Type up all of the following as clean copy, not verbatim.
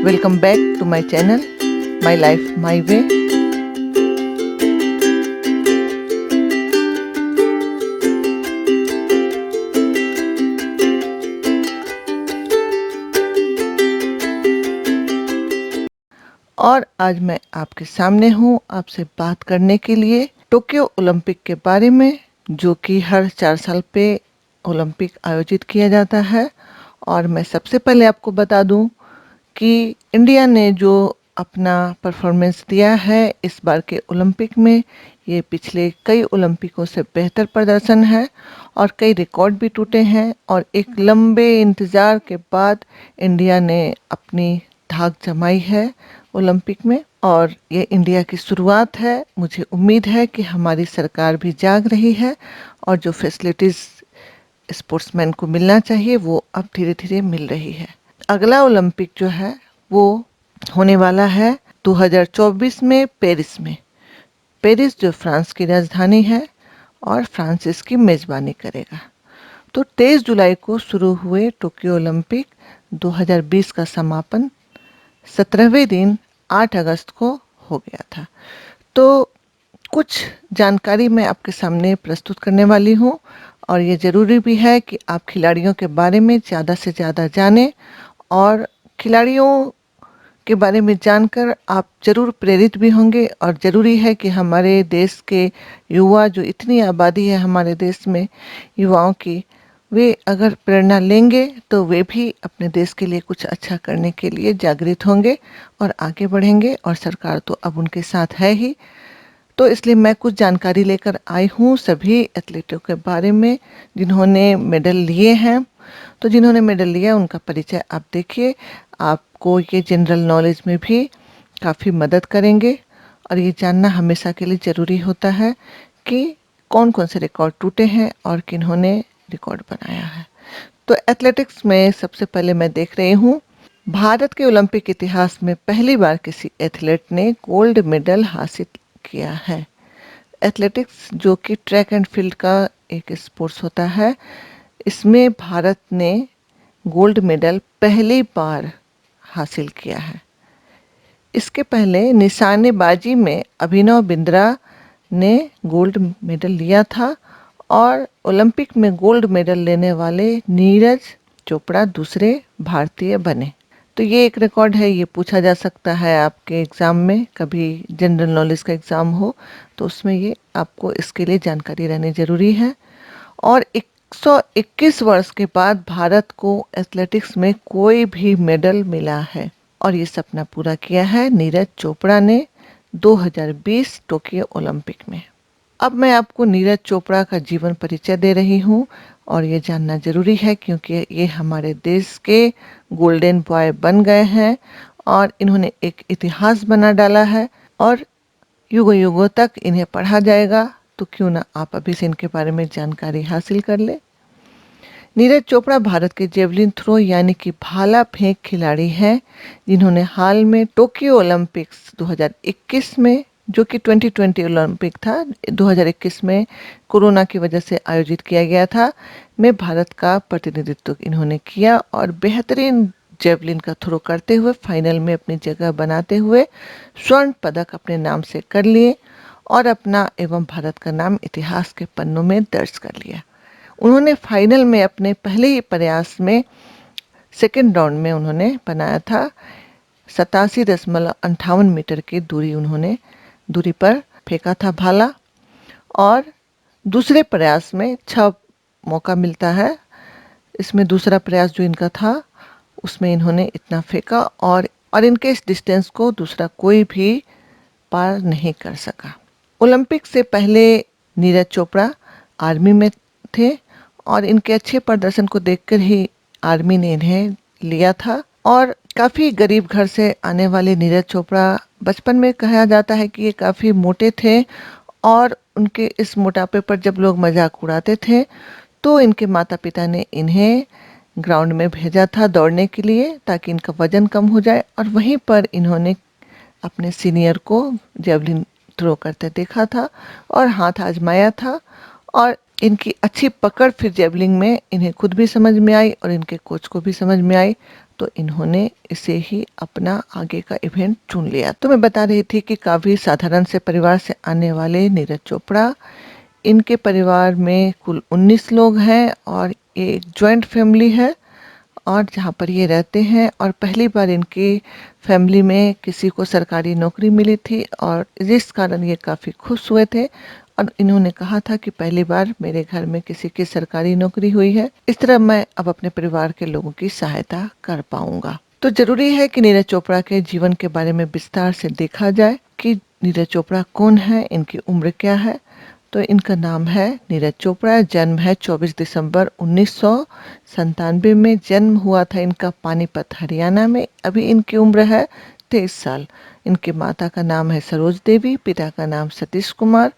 Welcome back to my channel, My Life My Way. और आज मैं आपके सामने हूँ आपसे बात करने के लिए टोक्यो ओलंपिक के बारे में, जो कि हर 4 साल पे ओलंपिक आयोजित किया जाता है। और मैं सबसे पहले आपको बता दूं कि इंडिया ने जो अपना परफॉर्मेंस दिया है इस बार के ओलंपिक में, ये पिछले कई ओलंपिकों से बेहतर प्रदर्शन है और कई रिकॉर्ड भी टूटे हैं। और एक लंबे इंतज़ार के बाद इंडिया ने अपनी धाक जमाई है ओलंपिक में, और ये इंडिया की शुरुआत है। मुझे उम्मीद है कि हमारी सरकार भी जाग रही है और जो फैसिलिटीज़ स्पोर्ट्समैन को मिलना चाहिए वो अब धीरे धीरे मिल रही है। अगला ओलंपिक जो है वो होने वाला है 2024 में पेरिस में। पेरिस जो फ्रांस की राजधानी है और फ्रांस इसकी मेज़बानी करेगा। तो 23 जुलाई को शुरू हुए टोक्यो ओलंपिक 2020 का समापन 17वें दिन 8 अगस्त को हो गया था। तो कुछ जानकारी मैं आपके सामने प्रस्तुत करने वाली हूँ, और ये ज़रूरी भी है कि आप खिलाड़ियों के बारे में ज़्यादा से ज़्यादा जानें, और खिलाड़ियों के बारे में जानकर आप ज़रूर प्रेरित भी होंगे। और ज़रूरी है कि हमारे देश के युवा, जो इतनी आबादी है हमारे देश में युवाओं की, वे अगर प्रेरणा लेंगे तो वे भी अपने देश के लिए कुछ अच्छा करने के लिए जागृत होंगे और आगे बढ़ेंगे। और सरकार तो अब उनके साथ है ही। तो इसलिए मैं कुछ जानकारी लेकर आई हूँ सभी एथलीटों के बारे में जिन्होंने मेडल लिए हैं। तो जिन्होंने मेडल लिया उनका परिचय आप देखिए, आपको ये जनरल नॉलेज में भी काफ़ी मदद करेंगे। और ये जानना हमेशा के लिए ज़रूरी होता है कि कौन कौन से रिकॉर्ड टूटे हैं और किन्होंने रिकॉर्ड बनाया है। तो एथलेटिक्स में सबसे पहले मैं देख रही हूँ, भारत के ओलंपिक इतिहास में पहली बार किसी एथलीट ने गोल्ड मेडल हासिल किया है। एथलेटिक्स जो कि ट्रैक एंड फील्ड का एक स्पोर्ट्स होता है, इसमें भारत ने गोल्ड मेडल पहली बार हासिल किया है। इसके पहले निशानेबाजी में अभिनव बिंद्रा ने गोल्ड मेडल लिया था, और ओलंपिक में गोल्ड मेडल लेने वाले नीरज चोपड़ा दूसरे भारतीय बने। तो ये एक रिकॉर्ड है, ये पूछा जा सकता है आपके एग्ज़ाम में, कभी जनरल नॉलेज का एग्ज़ाम हो तो उसमें ये आपको इसके लिए जानकारी रहनी ज़रूरी है। और 121 वर्ष के बाद भारत को एथलेटिक्स में कोई भी मेडल मिला है, और ये सपना पूरा किया है नीरज चोपड़ा ने 2020 टोक्यो ओलंपिक में। अब मैं आपको नीरज चोपड़ा का जीवन परिचय दे रही हूँ, और ये जानना ज़रूरी है क्योंकि ये हमारे देश के गोल्डन बॉय बन गए हैं और इन्होंने एक इतिहास बना डाला है, और युगों युगों तक इन्हें पढ़ा जाएगा। तो क्यों ना आप अभी से इनके बारे में जानकारी हासिल कर ले। नीरज चोपड़ा भारत के जेवलिन थ्रो यानी कि भाला फेंक खिलाड़ी हैं, जिन्होंने हाल में टोक्यो ओलंपिक्स 2021 में, जो कि 2020 ओलंपिक था, 2021 में कोरोना की वजह से आयोजित किया गया था, में भारत का प्रतिनिधित्व इन्होंने किया और बेहतरीन जेवलिन का थ्रो करते हुए फाइनल में अपनी जगह बनाते हुए स्वर्ण पदक अपने नाम से कर लिए और अपना एवं भारत का नाम इतिहास के पन्नों में दर्ज कर लिया। उन्होंने फाइनल में अपने पहले ही प्रयास में सेकेंड राउंड में उन्होंने बनाया था 87.58 मीटर की दूरी पर फेंका था भाला, और दूसरे प्रयास में 6 मौका मिलता है। इसमें दूसरा प्रयास जो इनका था उसमें इन्होंने इतना फेंका, और इनके इस डिस्टेंस को दूसरा कोई भी पार नहीं कर सका। ओलंपिक से पहले नीरज चोपड़ा आर्मी में थे, और इनके अच्छे प्रदर्शन को देखकर ही आर्मी ने इन्हें लिया था। और काफ़ी गरीब घर से आने वाले नीरज चोपड़ा बचपन में कहा जाता है कि ये काफ़ी मोटे थे, और उनके इस मोटापे पर जब लोग मजाक उड़ाते थे तो इनके माता पिता ने इन्हें ग्राउंड में भेजा था दौड़ने के लिए ताकि इनका वजन कम हो जाए, और वहीं पर इन्होंने अपने सीनियर को जेवलिन थ्रो करते देखा था और हाथ आजमाया था, और इनकी अच्छी पकड़ फिर जेवलिन में इन्हें खुद भी समझ में आई और इनके कोच को भी समझ में आई, तो इन्होंने इसे ही अपना आगे का इवेंट चुन लिया। तो मैं बता रही थी कि काफी साधारण से परिवार से आने वाले नीरज चोपड़ा, इनके परिवार में कुल 19 लोग हैं और ये एक जॉइंट फैमिली है और जहाँ पर ये रहते हैं। और पहली बार इनकी फैमिली में किसी को सरकारी नौकरी मिली थी और जिस कारण ये काफ़ी खुश हुए थे और इन्होंने कहा था कि पहली बार मेरे घर में किसी की सरकारी नौकरी हुई है, इस तरह मैं अब अपने परिवार के लोगों की सहायता कर पाऊंगा। तो जरूरी है कि नीरज चोपड़ा के जीवन के बारे में विस्तार से देखा जाए कि नीरज चोपड़ा कौन है, इनकी उम्र क्या है। तो इनका नाम है नीरज चोपड़ा। जन्म है 24 दिसंबर 1997 में। जन्म हुआ था इनका पानीपत हरियाणा में। अभी इनकी उम्र है 23 साल। इनके माता का नाम है सरोज देवी, पिता का नाम सतीश कुमार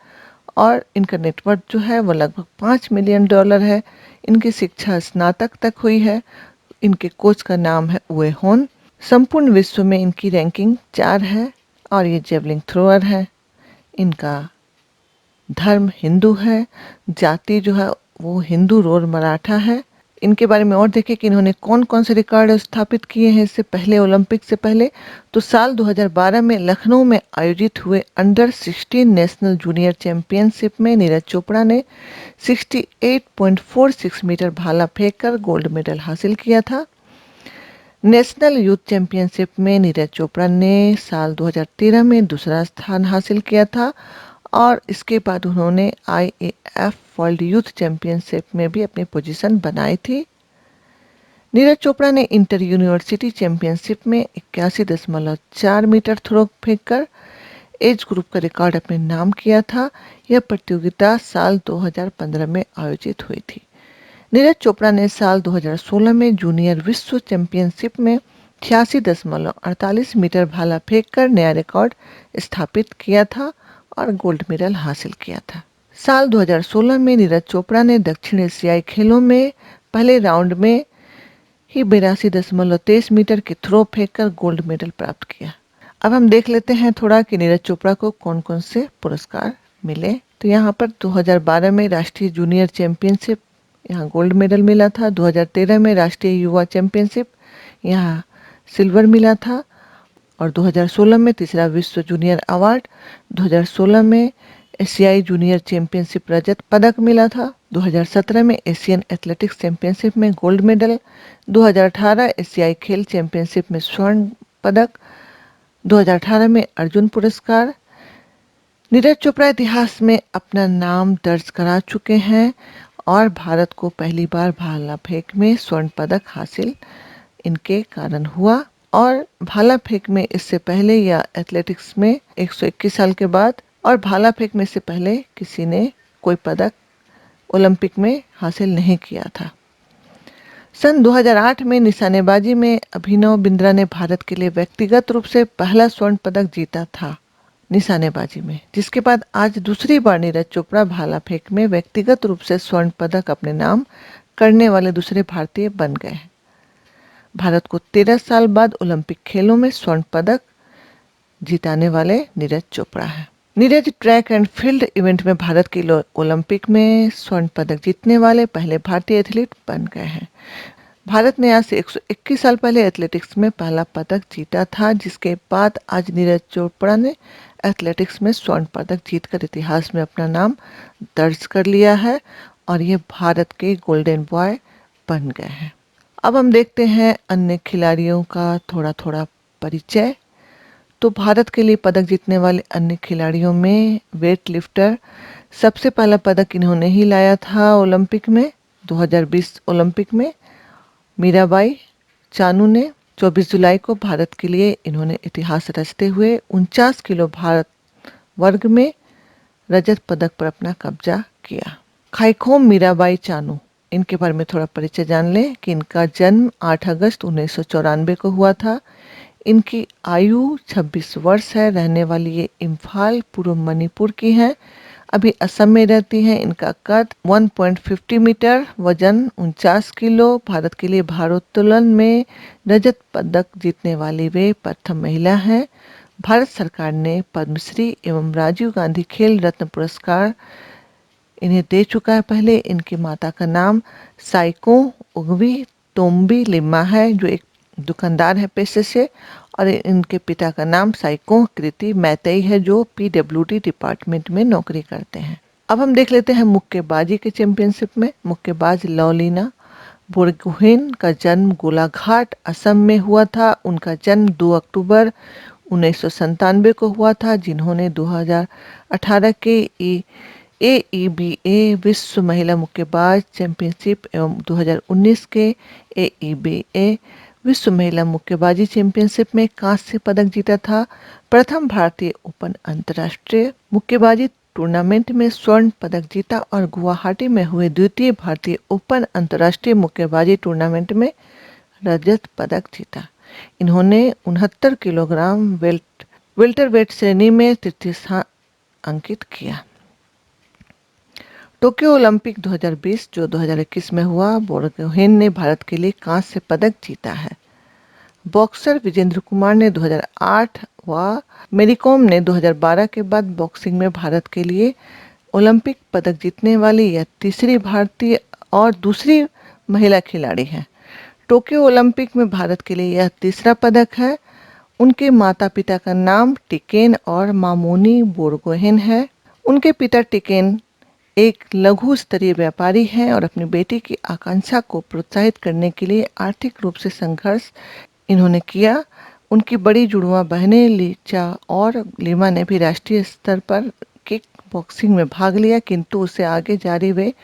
और इनका नेटवर्थ जो है वो लगभग $5 मिलियन है। इनकी शिक्षा स्नातक तक हुई है। इनके कोच का नाम है उए होन। संपूर्ण विश्व में इनकी रैंकिंग 4 है और ये जेवलिन थ्रोअर है। इनका धर्म हिंदू है। जाति जो है वो हिंदू रोर मराठा है। इनके बारे में और देखें कि इन्होंने कौन कौन से रिकॉर्ड स्थापित किए हैं इससे पहले, ओलंपिक से पहले। तो साल 2012 में लखनऊ में आयोजित हुए अंडर 16 नेशनल जूनियर चैंपियनशिप में नीरज चोपड़ा ने 68.46 मीटर भाला फेंककर गोल्ड मेडल हासिल किया था। नेशनल यूथ चैंपियनशिप में नीरज चोपड़ा ने साल 2013 में दूसरा स्थान हासिल किया था और इसके बाद उन्होंने IAF वर्ल्ड यूथ चैंपियनशिप में भी अपनी पोजीशन बनाई थी। नीरज चोपड़ा ने इंटर यूनिवर्सिटी चैंपियनशिप में 81.4 मीटर थ्रो फेंककर एज ग्रुप का रिकॉर्ड अपने नाम किया था। यह प्रतियोगिता साल 2015 में आयोजित हुई थी। नीरज चोपड़ा ने साल 2016 में जूनियर विश्व चैंपियनशिप में 86.48 मीटर भाला फेंककर नया रिकॉर्ड स्थापित किया था और गोल्ड मेडल हासिल किया था। साल 2016 में नीरज चोपड़ा ने दक्षिण एशियाई खेलों में पहले राउंड में ही 82.23 मीटर के थ्रो फेंककर गोल्ड मेडल प्राप्त किया। अब हम देख लेते हैं थोड़ा कि नीरज चोपड़ा को कौन कौन से पुरस्कार मिले। तो यहाँ पर 2012 में राष्ट्रीय जूनियर चैंपियनशिप, यहाँ गोल्ड मेडल मिला था। 2013 में राष्ट्रीय युवा चैंपियनशिप, यहाँ सिल्वर मिला था। और 2016 में तीसरा विश्व जूनियर अवार्ड। 2016 में एशियाई जूनियर चैंपियनशिप रजत पदक मिला था। 2017 में एशियन एथलेटिक्स चैंपियनशिप में गोल्ड मेडल। 2018 एशियाई खेल चैंपियनशिप में स्वर्ण पदक। 2018 में अर्जुन पुरस्कार। नीरज चोपड़ा इतिहास में अपना नाम दर्ज करा चुके हैं और भारत को पहली बार भाला फेंक में स्वर्ण पदक हासिल इनके कारण हुआ। और भाला फेंक में इससे पहले या एथलेटिक्स में 121 साल के बाद और भाला फेंक में से पहले किसी ने कोई पदक ओलंपिक में हासिल नहीं किया था। सन 2008 में निशानेबाजी में अभिनव बिंद्रा ने भारत के लिए व्यक्तिगत रूप से पहला स्वर्ण पदक जीता था निशानेबाजी में, जिसके बाद आज दूसरी बार नीरज चोपड़ा भाला फेंक में व्यक्तिगत रूप से स्वर्ण पदक अपने नाम करने वाले दूसरे भारतीय बन गए हैं। भारत को 13 साल बाद ओलंपिक खेलों में स्वर्ण पदक जिताने वाले नीरज चोपड़ा हैं। Neeraj track and field event में भारत के ओलंपिक में स्वर्ण पदक जीतने वाले पहले भारतीय एथलीट बन गए हैं। भारत ने आज से 121 साल पहले एथलेटिक्स में पहला पदक जीता था, जिसके बाद आज नीरज चोपड़ा ने एथलेटिक्स में स्वर्ण पदक जीतकर इतिहास में अपना नाम दर्ज कर लिया है और ये भारत के गोल्डन बॉय बन गए हैं। अब हम देखते हैं अन्य खिलाड़ियों का थोड़ा थोड़ा परिचय। तो भारत के लिए पदक जीतने वाले अन्य खिलाड़ियों में वेट लिफ्टर, सबसे पहला पदक इन्होंने ही लाया था ओलंपिक में 2020 ओलंपिक में। मीराबाई चानू ने 24 जुलाई को भारत के लिए इन्होंने इतिहास रचते हुए 49 किलो भारत वर्ग में रजत पदक पर अपना कब्जा किया। खाईखोम मीराबाई चानू, इनके बारे में थोड़ा परिचय जान लें कि इनका जन्म 8 अगस्त 1994 को हुआ था। इनकी आयु 26 वर्ष है। रहने वाली ये इम्फाल पूर्व मणिपुर की हैं। अभी असम में रहती हैं। इनका कद 1.50 मीटर, वजन 49 किलो। भारत के लिए भारोत्तोलन में रजत पदक जीतने वाली वे प्रथम महिला हैं। भारत सरकार ने पद्मश्री एवं राजीव गांधी खेल रत्न पुरस्कार इन्हें दे चुका है पहले। इनकी माता का नाम साइको उगवी तोम्बी लिम्मा है, जो एक दुकानदार है पेशे से और इनके पिता का नाम साइको कृति मैतेई है, जो पीडब्ल्यूडी डिपार्टमेंट में नौकरी करते हैं। अब हम देख लेते हैं मुक्केबाजी के चैंपियनशिप में। मुक्केबाज लवलीना बोरगोहेन का जन्म गोलाघाट, असम में हुआ था। उनका जन्म 2 अक्टूबर 1997 को हुआ था, जिन्होंने 2018 के AEBA विश्व महिला मुक्केबाज चैंपियनशिप एवं 2019 के AEBA विश्व महिला मुक्केबाजी चैंपियनशिप में कांस्य पदक जीता था। प्रथम भारतीय ओपन अंतर्राष्ट्रीय मुक्केबाजी टूर्नामेंट में स्वर्ण पदक जीता और गुवाहाटी में हुए द्वितीय भारतीय ओपन अंतर्राष्ट्रीय मुक्केबाजी टूर्नामेंट में रजत पदक जीता। इन्होंने 69 किलोग्राम वेल्टरवेट श्रेणी में तृतीय स्थान अंकित किया। टोक्यो ओलंपिक 2020 जो 2021 में हुआ, बोरगोहेन ने भारत के लिए कांस्य पदक जीता है। बॉक्सर विजेंद्र कुमार ने 2008 व मेरी कॉम ने 2012 के बाद बॉक्सिंग में भारत के लिए ओलंपिक पदक जीतने वाली यह तीसरी भारतीय और दूसरी महिला खिलाड़ी है। टोक्यो ओलंपिक में भारत के लिए यह तीसरा पदक है। उनके माता पिता का नाम टिकेन और मामोनी बोरगोहेन है। उनके पिता टिकेन एक लघु स्तरीय व्यापारी हैं और अपनी बेटी की आकांक्षा को प्रोत्साहित करने के लिए आर्थिक रूप से संघर्ष इन्होंने किया। उनकी बड़ी जुड़वा बहनें लीचा और लीमा ने भी राष्ट्रीय स्तर पर किक बॉक्सिंग में भाग लिया, किंतु उसे आगे जारी वे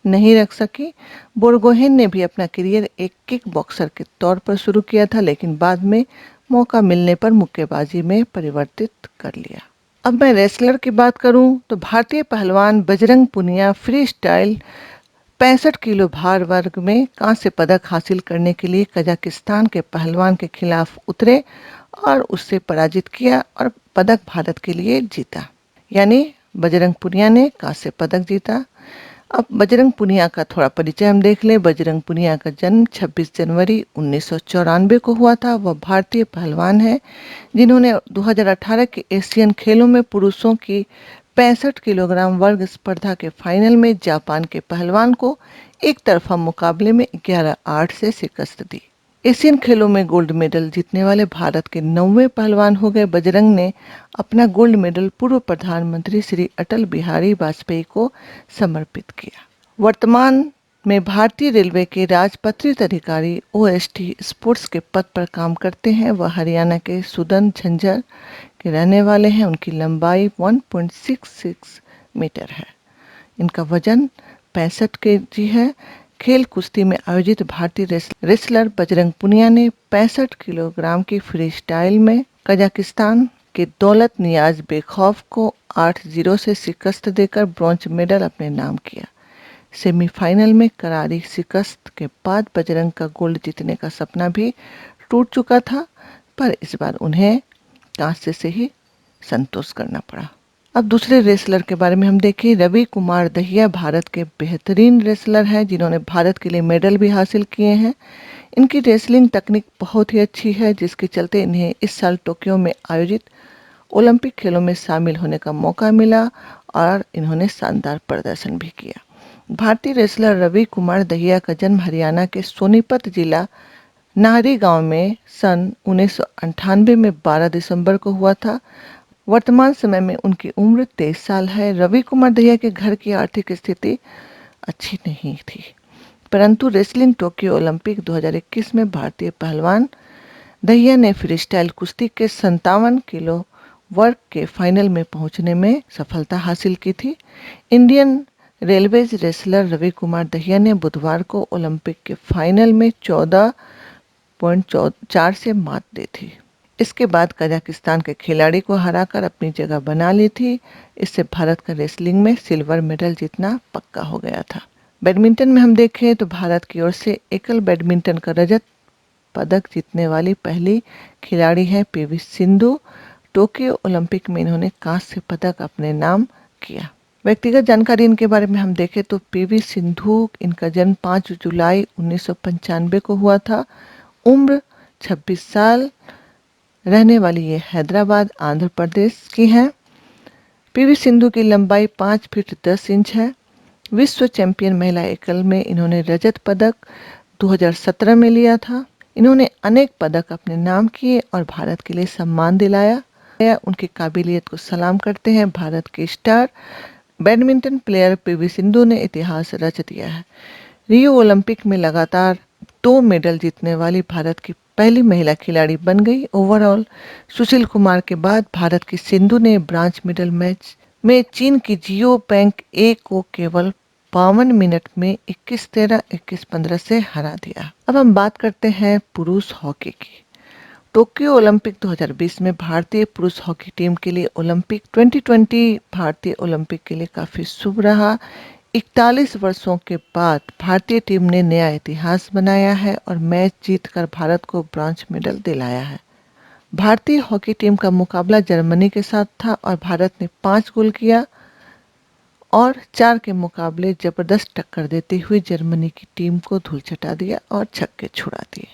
नहीं रख सकी। बोरगोहेन ने भी अपना करियर एक किक बॉक्सर के तौर पर शुरू किया था, लेकिन बाद में मौका मिलने पर मुक्केबाजी में परिवर्तित कर लिया। अब मैं रेसलर की बात करूं तो भारतीय पहलवान Bajrang Punia free style 65 kilo भार वर्ग में कांस्य पदक हासिल करने के लिए कजाकिस्तान के पहलवान के खिलाफ उतरे और उससे पराजित किया और पदक भारत के लिए जीता। यानी बजरंग पुनिया ने कांस्य पदक जीता। अब बजरंग पुनिया का थोड़ा परिचय हम देख लें। बजरंग पुनिया का जन्म 26 जनवरी 1994 को हुआ था। वह भारतीय पहलवान है जिन्होंने 2018 के एशियन खेलों में पुरुषों की 65 किलोग्राम वर्ग स्पर्धा के फाइनल में जापान के पहलवान को एक तरफा मुकाबले में 11-8 से शिकस्त दी। एशियन खेलों में गोल्ड मेडल जीतने वाले भारत के 9वें पहलवान हो गए। बजरंग ने अपना गोल्ड मेडल पूर्व प्रधानमंत्री श्री अटल बिहारी वाजपेयी को समर्पित किया। वर्तमान में भारतीय रेलवे के राजपत्रित अधिकारी OST स्पोर्ट्स के पद पर काम करते हैं। वह हरियाणा के सुदन झंझर के रहने वाले हैं। उनकी लंबाई 1.66 मीटर है। इनका वजन 65 kg है। खेल कुश्ती में आयोजित भारतीय रेसलर बजरंग पुनिया ने 65 किलोग्राम की फ्री स्टाइल में कजाकिस्तान के दौलत नियाज बेखौफ को 8-0 से शिकस्त देकर ब्रॉन्ज मेडल अपने नाम किया। सेमीफाइनल में करारी शिकस्त के बाद बजरंग का गोल्ड जीतने का सपना भी टूट चुका था, पर इस बार उन्हें कांस्य से ही संतोष करना पड़ा। अब दूसरे रेसलर के बारे में हम देखें। रवि कुमार दहिया भारत के बेहतरीन रेसलर हैं जिन्होंने भारत के लिए मेडल भी हासिल किए हैं। इनकी रेसलिंग तकनीक बहुत ही अच्छी है, जिसके चलते इन्हें इस साल टोक्यो में आयोजित ओलंपिक खेलों में शामिल होने का मौका मिला और इन्होंने शानदार प्रदर्शन भी किया। भारतीय रेसलर रवि कुमार दहिया का जन्म हरियाणा के सोनीपत जिला नाहरी गांव में सन 1998 में 12 दिसंबर को हुआ था। वर्तमान समय में उनकी उम्र 23 साल है। रवि कुमार दहिया के घर की आर्थिक स्थिति अच्छी नहीं थी, परंतु रेसलिंग टोक्यो ओलंपिक 2021 में भारतीय पहलवान दहिया ने फ्री स्टाइल कुश्ती के 57 किलो वर्ग के फाइनल में पहुंचने में सफलता हासिल की थी। Indian railways wrestler Ravi Kumar Dahiya ने बुधवार को ओलंपिक के फाइनल में 14.4 से मात दी थी। इसके बाद कजाकिस्तान के खिलाड़ी को हराकर अपनी जगह बना ली थी। इससे भारत का रेसलिंग में सिल्वर मेडल जीतना पक्का हो गया था। बैडमिंटन में हम देखें तो भारत की ओर से एकल बैडमिंटन का रजत पदक जीतने वाली पहली खिलाड़ी है PV सिंधु। टोक्यो ओलंपिक में इन्होंने कांस्य पदक अपने नाम किया। व्यक्तिगत जानकारी इनके बारे में हम देखें तो PV सिंधु, इनका जन्म 5 जुलाई 1995 को हुआ था। उम्र 26 साल। रहने वाली ये हैदराबाद आंध्र प्रदेश की हैं। PV सिंधु की लंबाई 5 फीट 10 इंच है। विश्व चैंपियन महिला एकल में इन्होंने रजत पदक 2017 में लिया था। इन्होंने अनेक पदक अपने नाम किए और भारत के लिए सम्मान दिलाया। उनकी काबिलियत को सलाम करते हैं भारत के star badminton player PV Sindhu ने इतिहास रच दिया है। रियो ओलंपिक में लगातार 2 मेडल जीतने वाली भारत की पहली महिला खिलाड़ी बन गई। ओवरऑल सुशील कुमार के बाद भारत की सिंधु ने ब्रांज मेडल मैच में चीन की जियो पेंग ए को केवल 52 मिनट में 21-13, 21-15 से हरा दिया। अब हम बात करते हैं पुरुष हॉकी की। टोक्यो ओलंपिक 2020 में भारतीय पुरुष हॉकी टीम के लिए ओलंपिक 2020 भारतीय ओलंपिक के लिए काफी शुभ रहा। 41 वर्षों के बाद भारतीय टीम ने नया इतिहास बनाया है और मैच जीतकर भारत को ब्रॉन्ज मेडल दिलाया है। भारतीय हॉकी टीम का मुकाबला जर्मनी के साथ था और भारत ने 5 गोल किया और 4 के मुकाबले जबरदस्त टक्कर देते हुए जर्मनी की टीम को धूल चटा दिया और छक्के छुड़ा दिए।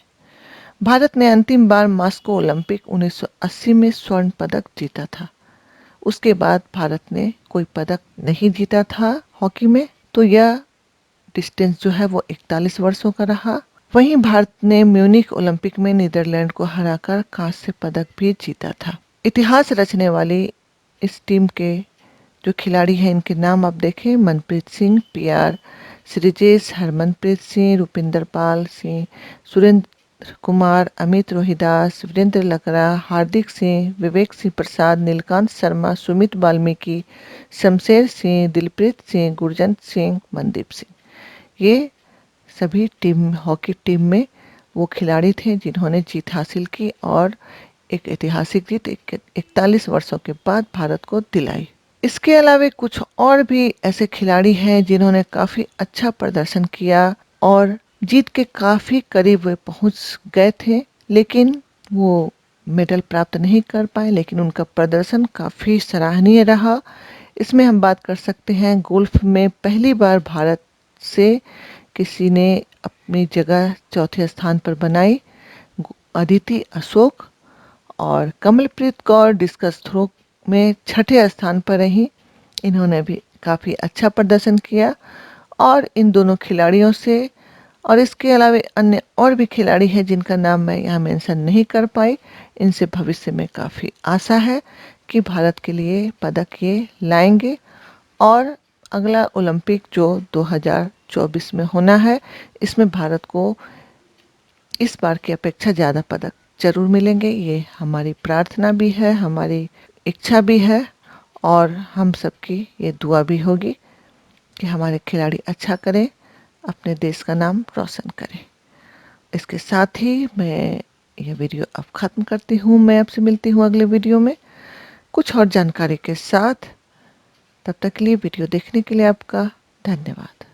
भारत ने अंतिम बार मॉस्को ओलंपिक 1980 में स्वर्ण पदक जीता था। उसके बाद भारत ने कोई पदक नहीं जीता था हॉकी में, तो यह डिस्टेंस जो है वो 41 वर्षों का रहा। वहीं भारत ने म्यूनिख ओलंपिक में नीदरलैंड को हराकर कांस्य पदक भी जीता था। इतिहास रचने वाली इस टीम के जो खिलाड़ी हैं इनके नाम आप देखें: मनप्रीत सिंह, पीआर श्रीजेश, हरमनप्रीत सिंह, रुपिंदर पाल सिंह, सुरेंद्र कुमार, अमित रोहिदास, वीरेंद्र लकड़ा, हार्दिक सिंह, विवेक सिंह प्रसाद, नीलकांत शर्मा, सुमित वाल्मीकि, शमशेर सिंह, दिलप्रीत सिंह, गुरजंत सिंह, मनदीप सिंह। ये सभी हॉकी टीम में वो खिलाड़ी थे जिन्होंने जीत हासिल की और एक ऐतिहासिक जीत 41 वर्षों के बाद भारत को दिलाई। इसके अलावा कुछ और भी ऐसे खिलाड़ी हैं जिन्होंने काफी अच्छा प्रदर्शन किया और जीत के काफी करीब वे पहुंच गए थे, लेकिन वो मेडल प्राप्त नहीं कर पाए, लेकिन उनका प्रदर्शन काफी सराहनीय रहा। इसमें हम बात कर सकते हैं गोल्फ में पहली बार भारत से किसी ने अपनी जगह चौथे स्थान पर बनाई, अदिति अशोक, और कमलप्रीत कौर डिस्कस थ्रो में छठे स्थान पर रही। इन्होंने भी काफ़ी अच्छा प्रदर्शन किया और इन दोनों खिलाड़ियों से और इसके अलावा अन्य और भी खिलाड़ी हैं जिनका नाम मैं यहाँ मेंशन नहीं कर पाई। इनसे भविष्य में काफ़ी आशा है कि भारत के लिए पदक ये लाएंगे और अगला ओलंपिक जो 2024 में होना है इसमें भारत को इस बार की अपेक्षा ज़्यादा पदक जरूर मिलेंगे। ये हमारी प्रार्थना भी है, हमारी इच्छा भी है और हम सबकी ये दुआ भी होगी कि हमारे खिलाड़ी अच्छा करें, अपने देश का नाम रोशन करें। इसके साथ ही मैं यह वीडियो अब ख़त्म करती हूँ। मैं आपसे मिलती हूँ अगले वीडियो में कुछ और जानकारी के साथ। तब तक के लिए वीडियो देखने के लिए आपका धन्यवाद।